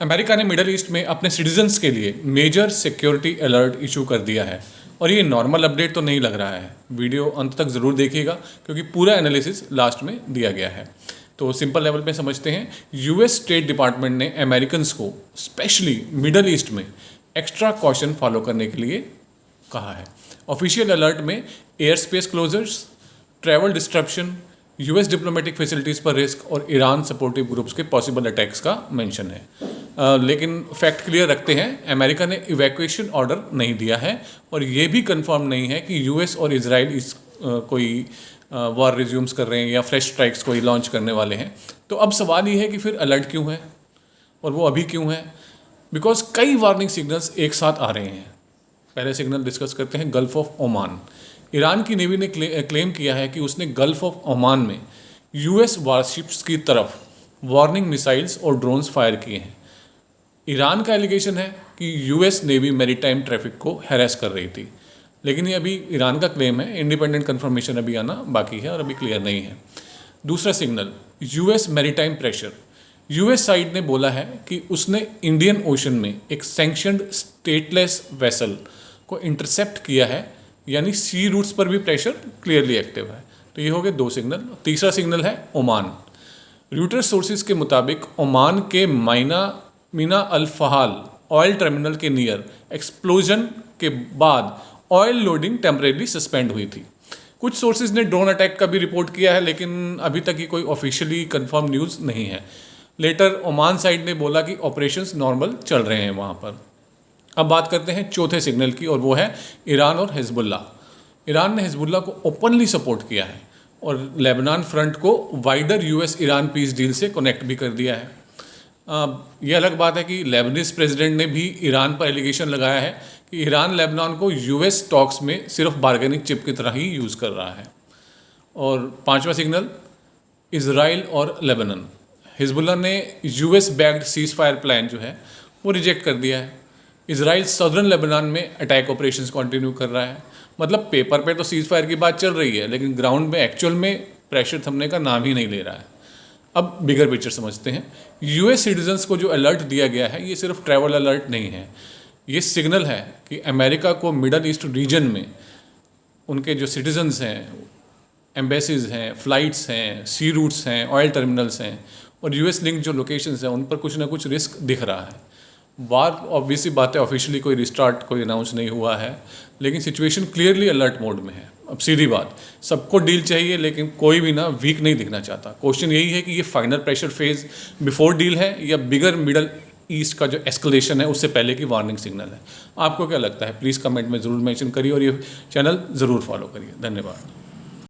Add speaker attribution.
Speaker 1: America ने middle east में अपने सिटीजन्स के लिए मेजर सिक्योरिटी अलर्ट इशू कर दिया है और ये नॉर्मल अपडेट तो नहीं लग रहा है। वीडियो अंत तक ज़रूर देखिएगा क्योंकि पूरा एनालिसिस लास्ट में दिया गया है। तो सिंपल लेवल पे समझते हैं। यूएस स्टेट डिपार्टमेंट ने अमेरिकन्स को स्पेशली मिडल ईस्ट में एक्स्ट्रा कॉशन फॉलो करने के लिए कहा है। ऑफिशियल अलर्ट में air space closures, travel disruption, US diplomatic facilities पर रिस्क और ईरान सपोर्टिव ग्रुप्स के पॉसिबल अटैक्स का मेंशन है। लेकिन फैक्ट क्लियर रखते हैं, अमेरिका ने इवैक्यूएशन ऑर्डर नहीं दिया है और ये भी कंफर्म नहीं है कि यूएस और इजराइल इस कोई वॉर रिज्यूम्स कर रहे हैं या फ्रेश स्ट्राइक्स कोई लॉन्च करने वाले हैं। तो अब सवाल ये है कि फिर अलर्ट क्यों है और वो अभी क्यों है? बिकॉज कई वार्निंग सिग्नल्स एक साथ आ रहे हैं। पहले सिग्नल डिस्कस करते हैं गल्फ ऑफ ओमान। ईरान की नेवी ने क्लेम किया है कि उसने गल्फ ऑफ ओमान में यूएस वारशिप्स की तरफ वार्निंग मिसाइल्स और ड्रोन्स फायर किए हैं। ईरान का एलिगेशन है कि यूएस नेवी मैरीटाइम ट्रैफिक को हैरेस कर रही थी, लेकिन ये अभी ईरान का क्लेम है। इंडिपेंडेंट कंफर्मेशन अभी आना बाकी है और अभी क्लियर नहीं है। दूसरा signal, US maritime pressure. US side ने बोला है कि उसने इंडियन ओशन में एक सैंक्शनड स्टेटलेस वेसल को इंटरसेप्ट किया है, यानी सी रूट्स पर भी प्रेशर क्लियरली एक्टिव है। तो ये हो गए दो सिग्नल। तीसरा सिग्नल है ओमान। रूटर्स सोर्सेज के मुताबिक ओमान के मीना अल फहाल ऑयल टर्मिनल के नियर एक्सप्लोजन के बाद ऑयल लोडिंग टेम्परेरी सस्पेंड हुई थी। कुछ सोर्सेज ने ड्रोन अटैक का भी रिपोर्ट किया है, लेकिन अभी तक की कोई ऑफिशियली कंफर्म न्यूज़ नहीं है। लेटर ओमान साइड ने बोला कि ऑपरेशंस नॉर्मल चल रहे हैं वहाँ पर। अब बात करते हैं चौथे सिग्नल की और वो है ईरान और हिजबुल्ला। ईरान ने हिजबुल्ला को ओपनली सपोर्ट किया है और लेबनान फ्रंट को wider US Iran peace deal से कनेक्ट भी कर दिया है। ये अलग बात है कि लेबनीज प्रेसिडेंट ने भी ईरान पर एलिगेशन लगाया है कि ईरान लेबनान को यूएस टॉक्स में सिर्फ बार्गेनिंग चिप की तरह ही यूज़ कर रहा है। और पांचवा सिग्नल, इजराइल और लेबनान। हिजबुल्ला ने US backed cease fire plan जो है वो रिजेक्ट कर दिया है। इजराइल सदर्न लेबनान में अटैक ऑपरेशंस कंटिन्यू कर रहा है। मतलब पेपर पे तो सीज फायर की बात चल रही है, लेकिन ग्राउंड में एक्चुअल में प्रेशर थमने का नाम ही नहीं ले रहा है। अब बिगर पिक्चर समझते हैं। यूएस सिटीजन्स को जो अलर्ट दिया गया है ये सिर्फ ट्रैवल अलर्ट नहीं है, ये सिग्नल है कि अमेरिका को मिडल ईस्ट रीजन में उनके जो सिटीजन्स हैं, एम्बेसीज हैं, फ़्लाइट्स हैं, सी रूट्स हैं, ऑयल टर्मिनल्स हैं और यूएस लिंक जो लोकेशंस हैं उन पर कुछ ना कुछ रिस्क दिख रहा है। वार ऑब्वियसली बात है, ऑफिशियली कोई रिस्टार्ट कोई अनाउंस नहीं हुआ है, लेकिन सिचुएशन क्लियरली अलर्ट मोड में है। अब सीधी बात, सबको डील चाहिए लेकिन कोई भी ना वीक नहीं दिखना चाहता। क्वेश्चन यही है कि ये final pressure phase before deal है या बिगर मिडल ईस्ट का जो एस्केलेशन है उससे पहले की वार्निंग सिग्नल है। आपको क्या लगता है? प्लीज़ कमेंट में ज़रूर मेंशन करिए और ये चैनल ज़रूर फॉलो करिए। धन्यवाद।